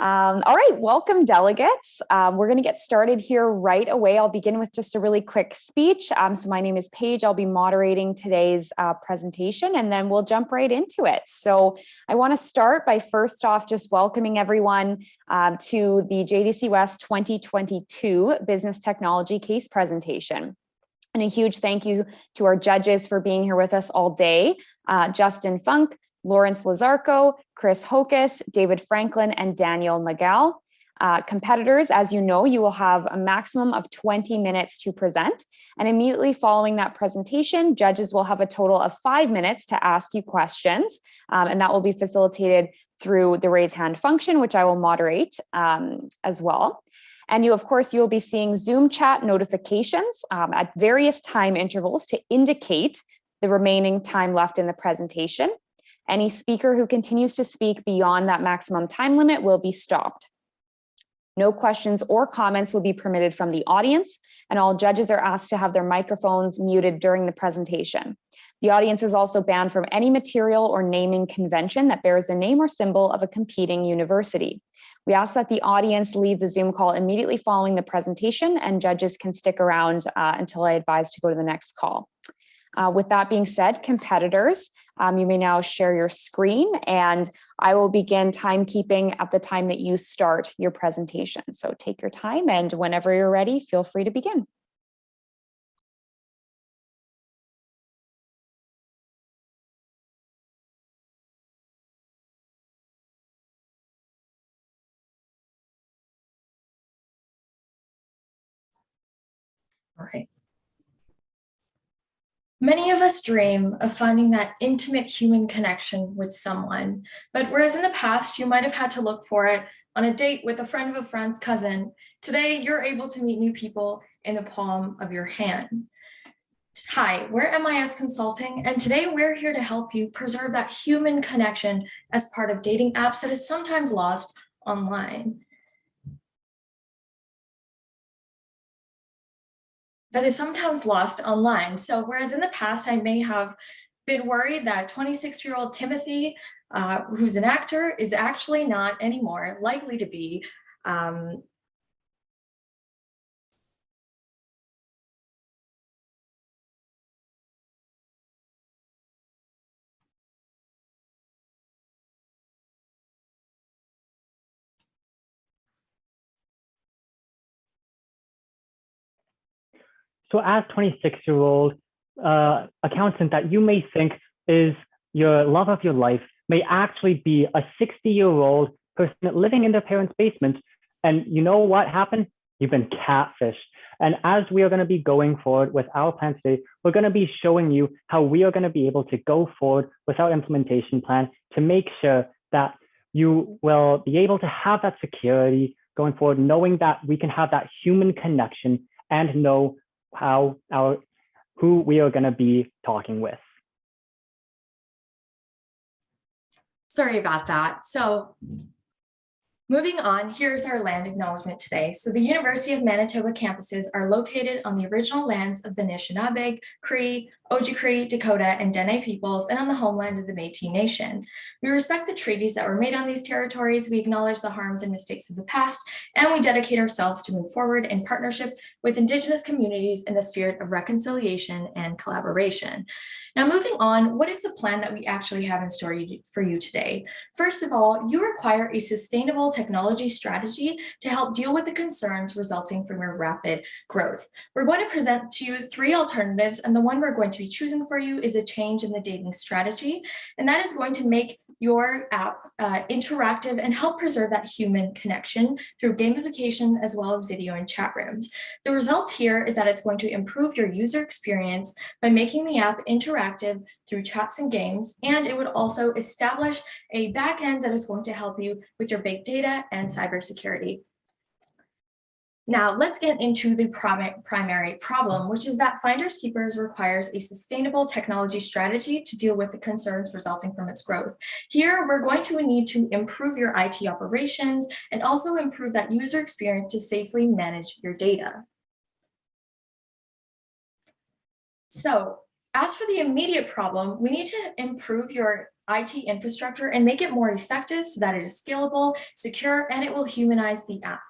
All right, welcome delegates. We're going to get started here right away. I'll begin with just a really quick speech. So my name is Paige. I'll be moderating today's presentation, and then we'll jump right into it. So I want to start by first off just welcoming everyone to the JDC West 2022 Business Technology Case Presentation. And a huge thank you to our judges for being here with us all day. Justin Funk, Lawrence Lazarco, Chris Hocus, David Franklin, and Daniel Nagal. Competitors, as you know, you will have a maximum of 20 minutes to present. And immediately following that presentation, judges will have a total of 5 minutes to ask you questions. And that will be facilitated through the raise hand function, which I will moderate as well. And you, of course, you'll be seeing Zoom chat notifications at various time intervals to indicate the remaining time left in the presentation. Any speaker who continues to speak beyond that maximum time limit will be stopped. No questions or comments will be permitted from the audience, and all judges are asked to have their microphones muted during the presentation. The audience is also banned from any material or naming convention that bears the name or symbol of a competing university. We ask that the audience leave the Zoom call immediately following the presentation, and judges can stick around until I advise to go to the next call. With that being said, competitors, you may now share your screen, and I will begin timekeeping at the time that you start your presentation. So take your time, and whenever you're ready, feel free to begin. All right. Many of us dream of finding that intimate human connection with someone, but whereas in the past you might have had to look for it on a date with a friend of a friend's cousin, today you're able to meet new people in the palm of your hand. Hi, we're MIS Consulting, and today we're here to help you preserve that human connection as part of dating apps that is sometimes lost online. So whereas in the past, I may have been worried that 26-year-old Timothy, who's an actor, is actually not anymore likely to be. So as 26-year-old accountant that you may think is your love of your life may actually be a 60-year-old person living in their parents' basement. And you know what happened? You've been catfished. And as we are going to be going forward with our plan today, we're going to be showing you how we are going to be able to go forward with our implementation plan to make sure that you will be able to have that security going forward, knowing that we can have that human connection and know who we are going to be talking with. Sorry about that. So moving on, here's our land acknowledgement today. So the University of Manitoba campuses are located on the original lands of the Anishinaabe, Cree, Ojibwe, Dakota, and Dene peoples, and on the homeland of the Métis Nation. We respect the treaties that were made on these territories, we acknowledge the harms and mistakes of the past, and we dedicate ourselves to move forward in partnership with Indigenous communities in the spirit of reconciliation and collaboration. Now, moving on, what is the plan that we actually have in store for you today? First of all, you require a sustainable technology strategy to help deal with the concerns resulting from your rapid growth. We're going to present to you 3 alternatives, and the one we're going to be choosing for you is a change in the dating strategy, and that is going to make your app interactive and help preserve that human connection through gamification as well as video and chat rooms. The result here is that it's going to improve your user experience by making the app interactive through chats and games, and it would also establish a backend that is going to help you with your big data and cybersecurity. Now, let's get into the primary problem, which is that Finders Keepers requires a sustainable technology strategy to deal with the concerns resulting from its growth. Here, we're going to need to improve your IT operations and also improve that user experience to safely manage your data. So As for the immediate problem, we need to improve your IT infrastructure and make it more effective so that it is scalable, secure, and it will humanize the app.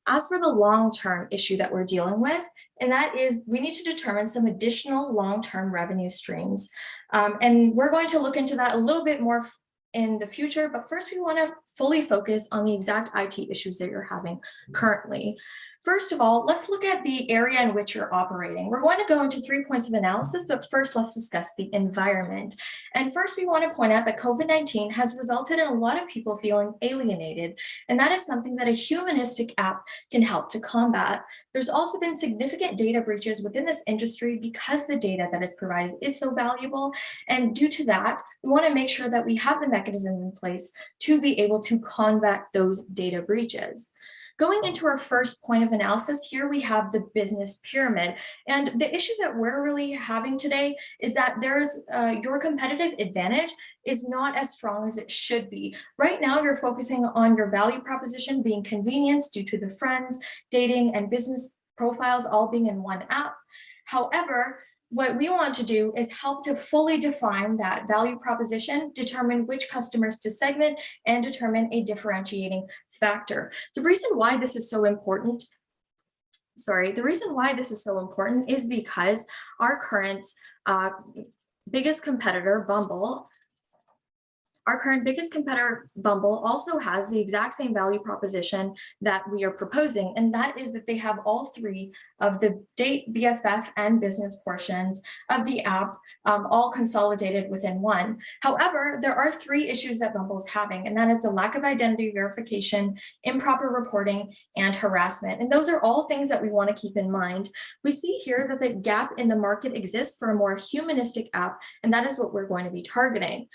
As for the long-term issue that we're dealing with, and that is we need to determine some additional long-term revenue streams. And we're going to look into that a little bit more in the future, but first we want to fully focus on the exact IT issues that you're having currently. First of all, let's look at the area in which you're operating. We're going to go into 3 points of analysis, but first let's discuss the environment. And first we want to point out that COVID-19 has resulted in a lot of people feeling alienated, and that is something that a humanistic app can help to combat. There's also been significant data breaches within this industry because the data that is provided is so valuable, and due to that, we want to make sure that we have the mechanism in place to be able to combat those data breaches. Going into our first point of analysis, here we have the business pyramid. And the issue that we're really having today is that your competitive advantage is not as strong as it should be. Right now, you're focusing on your value proposition being convenience due to the friends, dating, and business profiles all being in one app. However, what we want to do is help to fully define that value proposition, determine which customers to segment, and determine a differentiating factor. The reason why this is so important is because our current biggest competitor, Bumble, also has the exact same value proposition that we are proposing, and that is that they have all three of the date, BFF, and business portions of the app all consolidated within one. However, there are 3 issues that Bumble is having, and that is the lack of identity verification, improper reporting, and harassment. And those are all things that we want to keep in mind. We see here that the gap in the market exists for a more humanistic app, and that is what we're going to be targeting.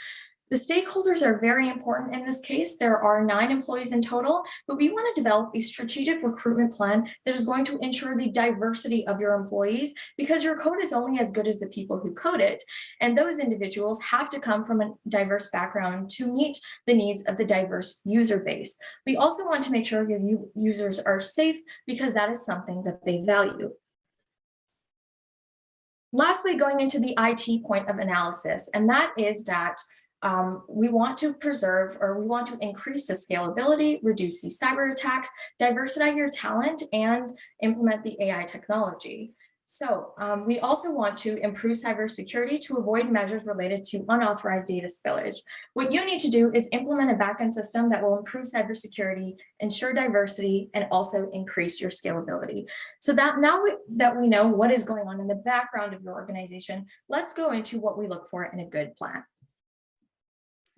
The stakeholders are very important in this case. There are 9 employees in total, but we want to develop a strategic recruitment plan that is going to ensure the diversity of your employees, because your code is only as good as the people who code it. And those individuals have to come from a diverse background to meet the needs of the diverse user base. We also want to make sure your users are safe, because that is something that they value. Lastly, going into the IT point of analysis, and that is that we want to increase the scalability, reduce the cyber attacks, diversify your talent, and implement the AI technology. So we also want to improve cybersecurity to avoid measures related to unauthorized data spillage. What you need to do is implement a backend system that will improve cybersecurity, ensure diversity, and also increase your scalability. So that now that we know what is going on in the background of your organization, let's go into what we look for in a good plan.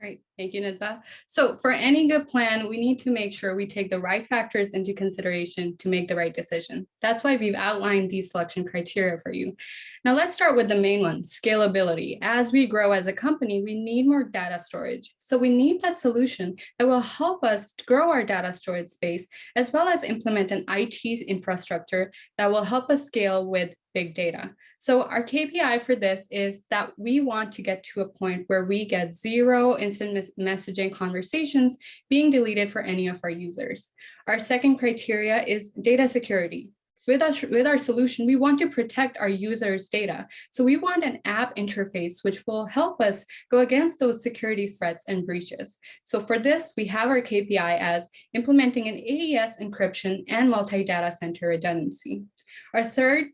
Great, thank you, Nidba. So for any good plan, we need to make sure we take the right factors into consideration to make the right decision. That's why we've outlined these selection criteria for you. Now let's start with the main one, scalability. As we grow as a company, we need more data storage. So we need that solution that will help us grow our data storage space, as well as implement an IT infrastructure that will help us scale with big data. So our KPI for this is that we want to get to a point where we get 0 instant messaging conversations being deleted for any of our users. Our second criteria is data security. With our solution, we want to protect our users' data. So we want an app interface which will help us go against those security threats and breaches. So for this, we have our KPI as implementing an AES encryption and multi-data center redundancy. Our third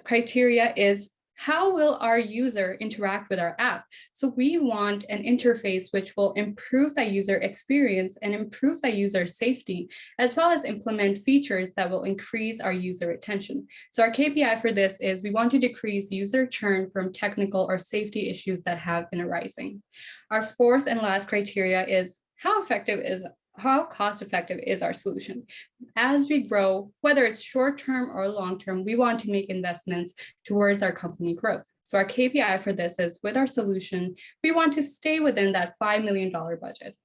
criteria is how will our user interact with our app? So we want an interface which will improve that user experience and improve that user safety, as well as implement features that will increase our user retention. So our KPI for this is we want to decrease user churn from technical or safety issues that have been arising. Our fourth and last criteria is how cost effective is our solution. As we grow, whether it's short-term or long-term, we want to make investments towards our company growth. So our KPI for this is with our solution, we want to stay within that $5 million budget.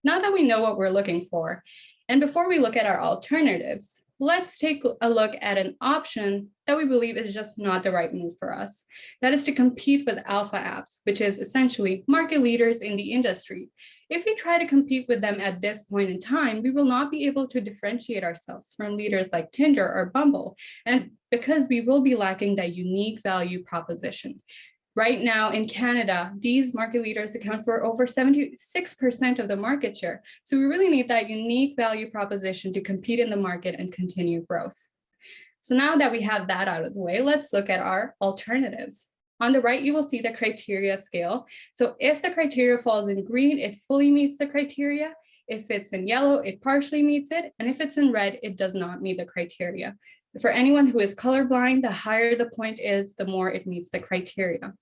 Now that we know what we're looking for, and before we look at our alternatives, let's take a look at an option that we believe is just not the right move for us. That is to compete with alpha apps, which is essentially market leaders in the industry. If we try to compete with them at this point in time, we will not be able to differentiate ourselves from leaders like Tinder or Bumble, and because we will be lacking that unique value proposition. Right now in Canada, these market leaders account for over 76% of the market share. So we really need that unique value proposition to compete in the market and continue growth. So now that we have that out of the way, let's look at our alternatives. On the right, you will see the criteria scale. So if the criteria falls in green, it fully meets the criteria. If it's in yellow, it partially meets it. And if it's in red, it does not meet the criteria. For anyone who is colorblind, the higher the point is, the more it meets the criteria.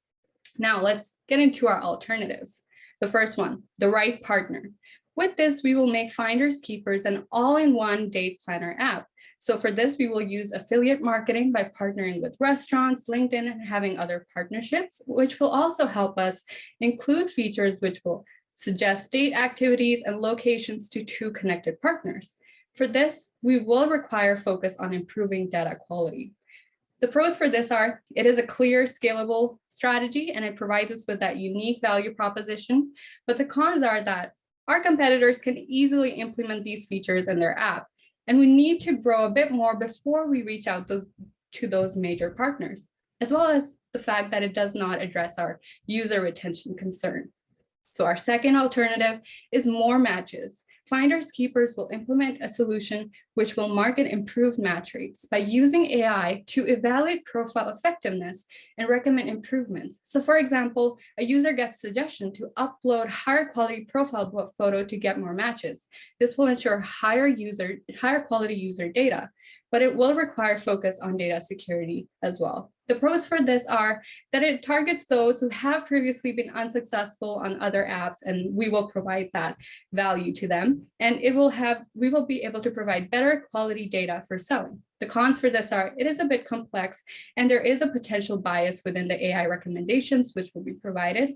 Now let's get into our alternatives. The first one, the right partner. With this, we will make Finders Keepers an all-in-one date planner app. So for this, we will use affiliate marketing by partnering with restaurants, LinkedIn, and having other partnerships, which will also help us include features which will suggest date activities and locations to two connected partners. For this, we will require focus on improving data quality. The pros for this are, it is a clear, scalable strategy, and it provides us with that unique value proposition. But the cons are that our competitors can easily implement these features in their app, and we need to grow a bit more before we reach out to those major partners, as well as the fact that it does not address our user retention concern. So our second alternative is more matches. Finders Keepers will implement a solution which will market improved match rates by using AI to evaluate profile effectiveness and recommend improvements. So for example, a user gets suggestion to upload higher quality profile photo to get more matches. This will ensure higher quality user data, but it will require focus on data security as well. The pros for this are that it targets those who have previously been unsuccessful on other apps, and we will provide that value to them. And we will be able to provide better quality data for selling. The cons for this are, it is a bit complex, and there is a potential bias within the AI recommendations which will be provided.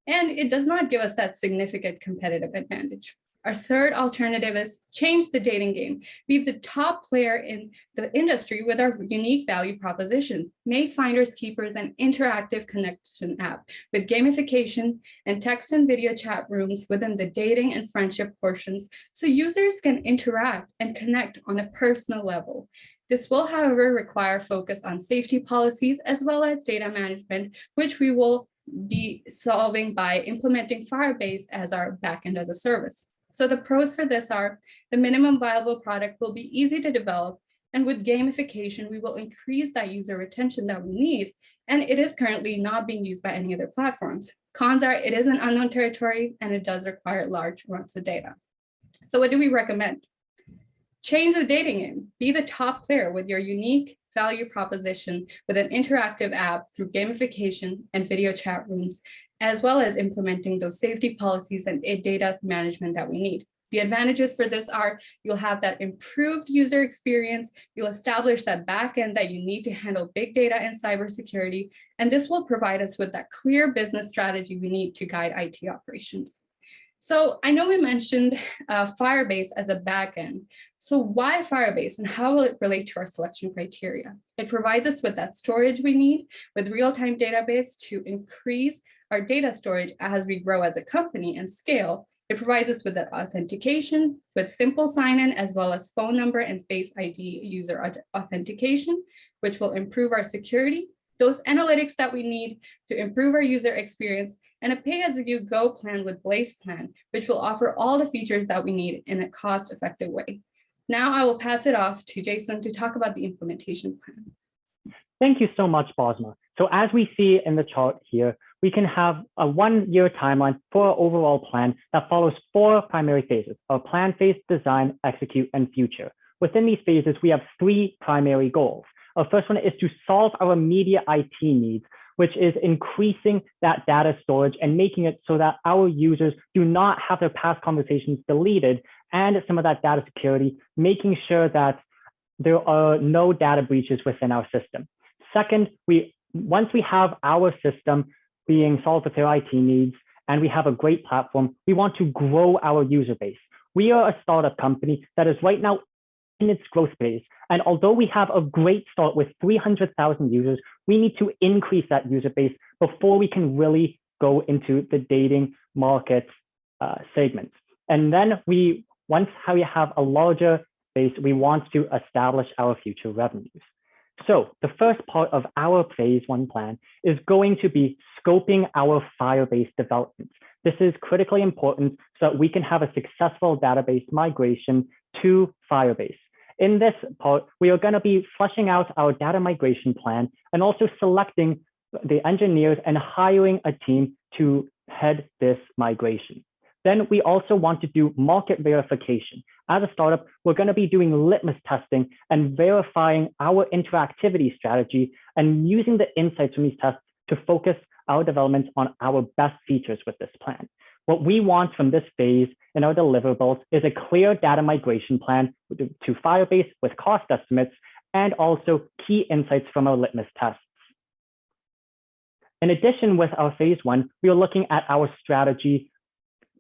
And it does not give us that significant competitive advantage. Our third alternative is change the dating game, be the top player in the industry with our unique value proposition, make Finders Keepers an interactive connection app with gamification and text and video chat rooms within the dating and friendship portions so users can interact and connect on a personal level. This will, however, require focus on safety policies as well as data management, which we will be solving by implementing Firebase as our backend as a service. So the pros for this are, the minimum viable product will be easy to develop, and with gamification, we will increase that user retention that we need, and it is currently not being used by any other platforms. Cons are, it is an unknown territory, and it does require large amounts of data. So what do we recommend? Change the dating game, be the top player with your unique value proposition with an interactive app through gamification and video chat rooms, as well as implementing those safety policies and data management that we need. The advantages for this are, you'll have that improved user experience, you'll establish that backend that you need to handle big data and cybersecurity, and this will provide us with that clear business strategy we need to guide IT operations. So I know we mentioned Firebase as a backend. So why Firebase, and how will it relate to our selection criteria? It provides us with that storage we need with real-time database to increase our data storage as we grow as a company and scale. It provides us with that authentication with simple sign-in as well as phone number and Face ID user authentication, which will improve our security, those analytics that we need to improve our user experience, and a pay-as-you-go plan with Blaze Plan, which will offer all the features that we need in a cost-effective way. Now I will pass it off to Jason to talk about the implementation plan. Thank you so much, Bosma. So as we see in the chart here, we can have a 1-year timeline for our overall plan that follows 4 primary phases: our plan phase, design, execute, and future. Within these phases, we have 3 primary goals. Our first one is to solve our immediate IT needs, which is increasing that data storage and making it so that our users do not have their past conversations deleted, and some of that data security, making sure that there are no data breaches within our system. Second, once we have our system being solved with their IT needs and we have a great platform, we want to grow our user base. We are a startup company that is right now in its growth phase. And although we have a great start with 300,000 users, we need to increase that user base before we can really go into the dating market segment. And then once we have a larger base, we want to establish our future revenues. So the first part of our phase 1 plan is going to be scoping our Firebase development. This is critically important so that we can have a successful database migration to Firebase. In this part, we are going to be fleshing out our data migration plan and also selecting the engineers and hiring a team to head this migration. Then we also want to do market verification. As a startup, we're going to be doing litmus testing and verifying our interactivity strategy and using the insights from these tests to focus our development on our best features with this plan. What we want from this phase in our deliverables is a clear data migration plan to Firebase with cost estimates and also key insights from our litmus tests. In addition, with our phase 1, we are looking at our strategy,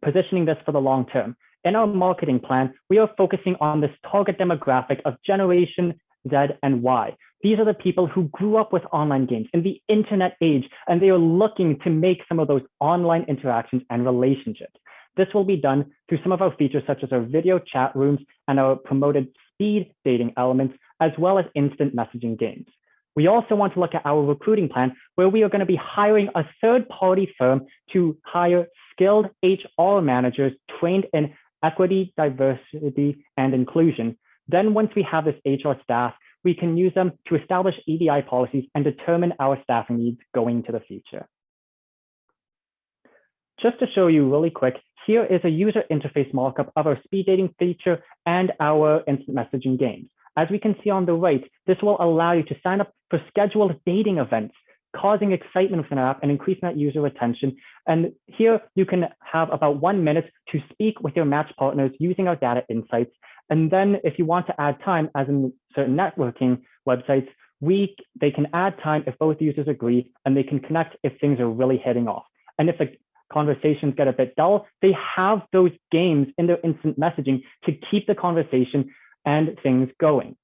positioning this for the long term. In our marketing plan, we are focusing on this target demographic of Generation Z and Y. These are the people who grew up with online games in the internet age, and they are looking to make some of those online interactions and relationships. This will be done through some of our features, such as our video chat rooms and our promoted speed dating elements, as well as instant messaging games. We also want to look at our recruiting plan, where we are going to be hiring a third-party firm to hire skilled HR managers trained in equity, diversity, and inclusion. Then once we have this HR staff, we can use them to establish EDI policies and determine our staffing needs going into the future. Just to show you really quick, here is a user interface markup of our speed dating feature and our instant messaging games. As we can see on the right, this will allow you to sign up for scheduled dating events, causing excitement within our app and increasing that user retention. And here you can have about 1 minute to speak with your match partners using our data insights. And then if you want to add time, as in certain networking websites, they can add time if both users agree, and they can connect if things are really hitting off. And if the conversations get a bit dull, they have those games in their instant messaging to keep the conversation and things going.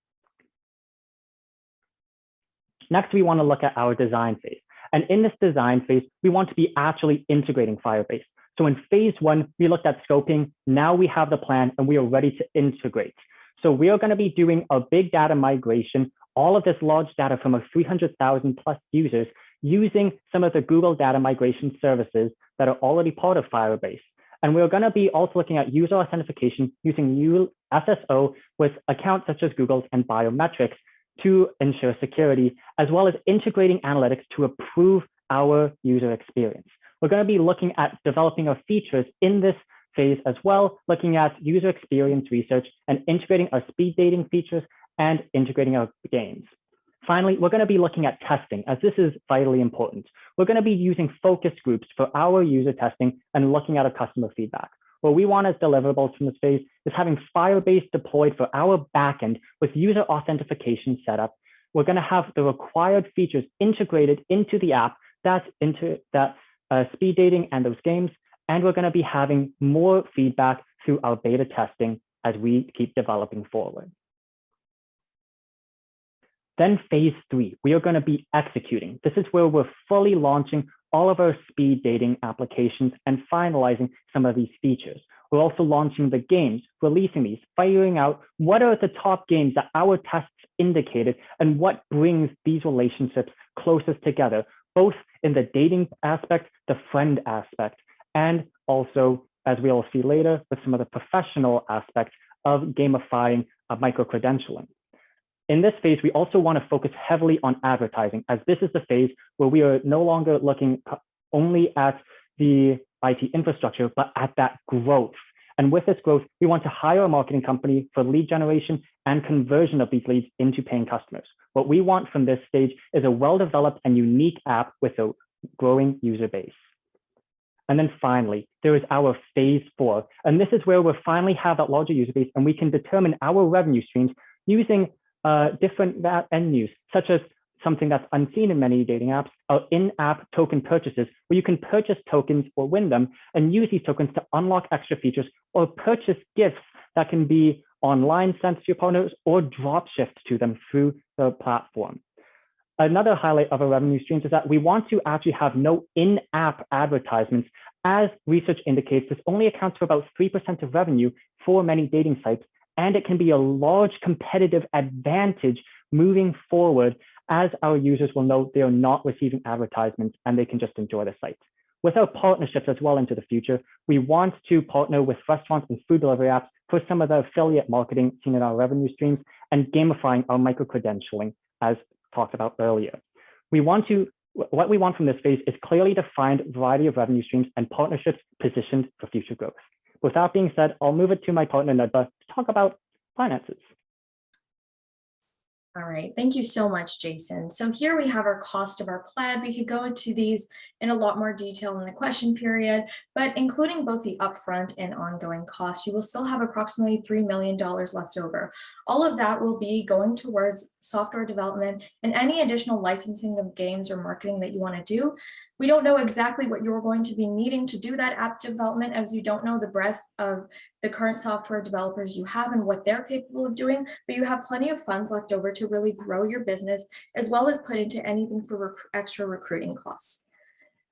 Next, we want to look at our design phase. And in this design phase, we want to be actually integrating Firebase. So in phase 1, we looked at scoping. Now we have the plan and we are ready to integrate. So we are going to be doing a big data migration, all of this large data from our 300,000 plus users, using some of the Google data migration services that are already part of Firebase. And we're going to be also looking at user authentication using SSO with accounts such as Google's and biometrics to ensure security, as well as integrating analytics to improve our user experience. We're going to be looking at developing our features in this phase as well, looking at user experience research and integrating our speed dating features and integrating our games. Finally, we're going to be looking at testing, as this is vitally important. We're going to be using focus groups for our user testing and looking at our customer feedback. What we want as deliverables from this phase is having Firebase deployed for our backend with user authentication set up. We're going to have the required features integrated into the app, that's into that speed dating and those games. And we're going to be having more feedback through our beta testing as we keep developing forward. Then phase 3, we are going to be executing. This is where we're fully launching all of our speed dating applications and finalizing some of these features. We're also launching the games, releasing these, figuring out what are the top games that our tests indicated and what brings these relationships closest together, both in the dating aspect, the friend aspect, and also, as we'll see later, with some of the professional aspects of gamifying micro-credentialing. In this phase, we also want to focus heavily on advertising, as this is the phase where we are no longer looking only at the IT infrastructure, but at that growth. And with this growth, we want to hire a marketing company for lead generation and conversion of these leads into paying customers. What we want from this stage is a well-developed and unique app with a growing user base. And then finally, there is our phase 4. And this is where we finally have that larger user base and we can determine our revenue streams using different venues, such as something that's unseen in many dating apps, in-app token purchases, where you can purchase tokens or win them and use these tokens to unlock extra features or purchase gifts that can be online sent to your partners or drop shipped to them through the platform. Another highlight of our revenue streams is that we want to actually have no in-app advertisements. As research indicates, this only accounts for about 3% of revenue for many dating sites, and it can be a large competitive advantage moving forward, as our users will know they are not receiving advertisements and they can just enjoy the site. With our partnerships as well into the future, we want to partner with restaurants and food delivery apps for some of the affiliate marketing seen in our revenue streams and gamifying our micro-credentialing as talked about earlier. What we want from this phase is clearly defined variety of revenue streams and partnerships positioned for future growth. With that being said, I'll move it to my partner, Nedba, to talk about finances. All right, thank you so much, Jason. So here we have our cost of our plan. We could go into these in a lot more detail in the question period, but including both the upfront and ongoing costs, you will still have approximately $3 million left over. All of that will be going towards software development and any additional licensing of games or marketing that you want to do. We don't know exactly what you're going to be needing to do that app development, as you don't know the breadth of the current software developers you have and what they're capable of doing, but you have plenty of funds left over to really grow your business, as well as put into anything for extra recruiting costs.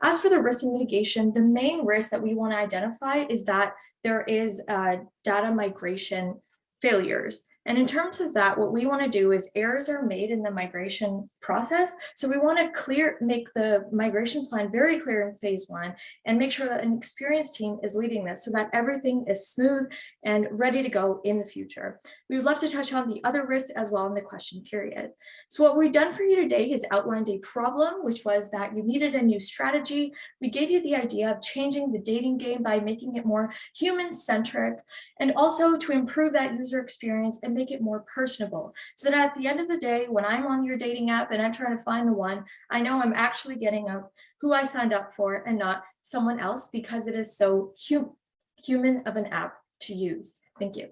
As for the risk and mitigation, the main risk that we want to identify is that there is data migration failures. And in terms of that, what we want to do is errors are made in the migration process. So we want to make the migration plan very clear in phase 1 and make sure that an experienced team is leading this so that everything is smooth and ready to go in the future. We would love to touch on the other risks as well in the question period. So what we've done for you today is outlined a problem, which was that you needed a new strategy. We gave you the idea of changing the dating game by making it more human-centric and also to improve that user experience and make it more personable, so that at the end of the day, when I'm on your dating app and I'm trying to find the one, I know I'm actually getting who I signed up for and not someone else, because it is so human of an app to use. Thank you.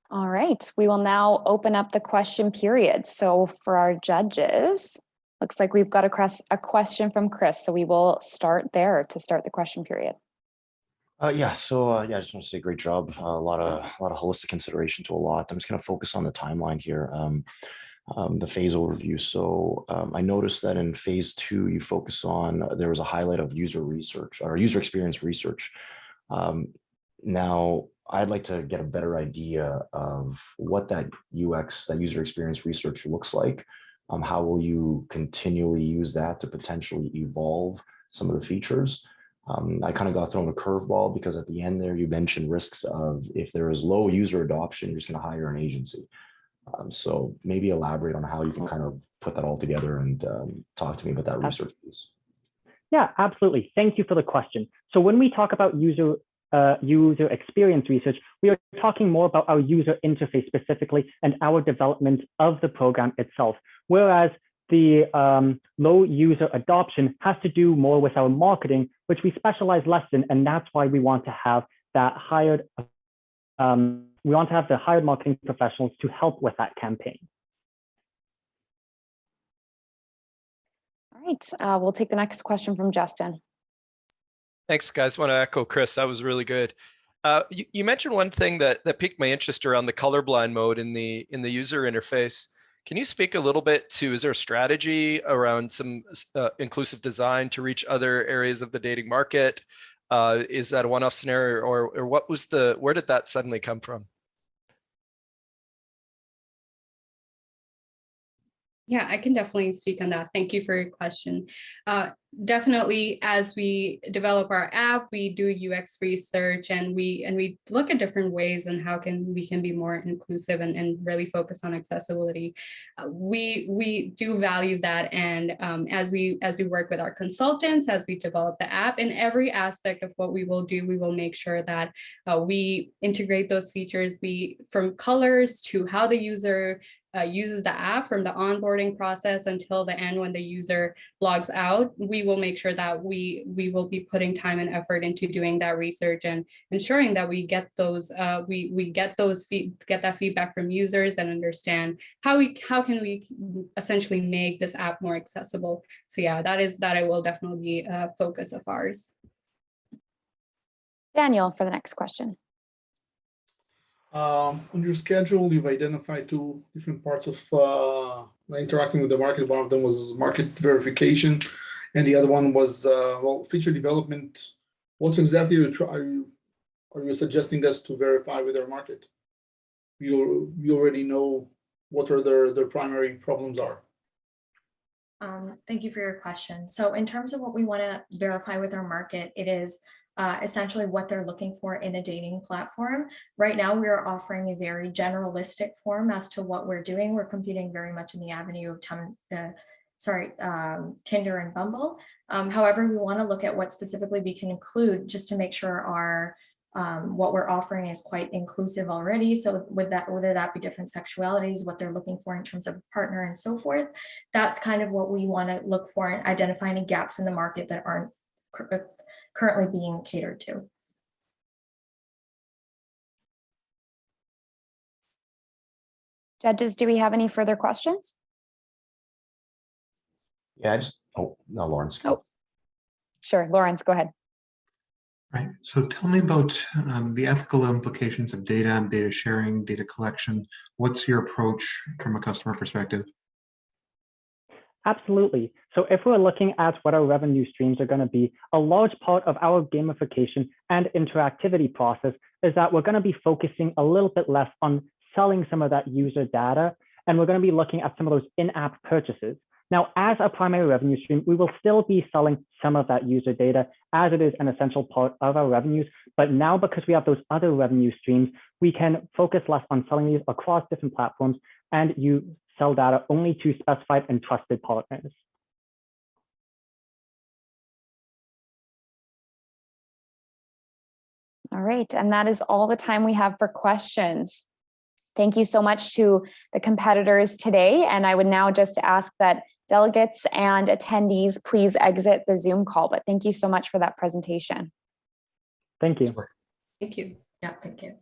All right, we will now open up the question period. So for our judges, looks like we've got a question from Chris. So we will start there to start the question period. Yeah, I just want to say great job. A lot of holistic consideration to a lot. I'm just going to focus on the timeline here, the phase overview. So I noticed that in phase 2, you focus on, there was a highlight of user research or user experience research. Now, I'd like to get a better idea of what that UX, that user experience research looks like. How will you continually use that to potentially evolve some of the features? I kind of got thrown a curveball because at the end there, you mentioned risks of if there is low user adoption, you're just going to hire an agency. So maybe elaborate on how you can kind of put that all together and talk to me about that research piece. Yeah, absolutely. Thank you for the question. So when we talk about user experience research, we are talking more about our user interface specifically and our development of the program itself. Whereas the low user adoption has to do more with our marketing, which we specialize less in, and that's why we want to have that hired. We want to have the hired marketing professionals to help with that campaign. All right, we'll take the next question from Justin. Thanks, guys. I want to echo Chris. That was really good. You mentioned one thing that piqued my interest around the colorblind mode in the user interface. Can you speak a little bit to, is there a strategy around some inclusive design to reach other areas of the dating market? Is that a one-off scenario, or what was where did that suddenly come from? Yeah, I can definitely speak on that. Thank you for your question. Definitely, as we develop our app, we do UX research and we look at different ways and how we can be more inclusive and really focus on accessibility. We do value that, and as we work with our consultants, as we develop the app, in every aspect of what we will do, we will make sure that we integrate those features. From colors to how the user uses the app, from the onboarding process until the end when the user logs out, we will make sure that we will be putting time and effort into doing that research and ensuring that we get those get that feedback from users and understand how can we essentially make this app more accessible. So yeah, that will definitely be a focus of ours. Daniel, for the next question. On your schedule, you've identified 2 different parts of interacting with the market. One of them was market verification, and the other one was feature development. What exactly are are you suggesting us to verify with our market? You already know what are their primary problems are. Thank you for your question. So in terms of what we want to verify with our market, it is essentially what they're looking for in a dating platform. Right now, we are offering a very generalistic form as to what we're doing. We're competing very much in the avenue of Tinder and Bumble. However, we want to look at what specifically we can include just to make sure our what we're offering is quite inclusive already. So with that, whether that be different sexualities, what they're looking for in terms of a partner and so forth, that's kind of what we want to look for and identify any gaps in the market that aren't currently being catered to. Judges, do we have any further questions? Yeah, oh, no, Lawrence. Oh, sure. Lawrence, go ahead. Right. So tell me about the ethical implications of data and data sharing, data collection. What's your approach from a customer perspective? Absolutely. So if we're looking at what our revenue streams are going to be, a large part of our gamification and interactivity process is that we're going to be focusing a little bit less on selling some of that user data, and we're going to be looking at some of those in-app purchases. Now, as a primary revenue stream, we will still be selling some of that user data as it is an essential part of our revenues. But now, because we have those other revenue streams, we can focus less on selling these across different platforms, and you sell data only to specified and trusted partners. All right, and that is all the time we have for questions. Thank you so much to the competitors today. And I would now just ask that delegates and attendees please exit the Zoom call. But thank you so much for that presentation. Thank you. Thank you. Yeah, thank you.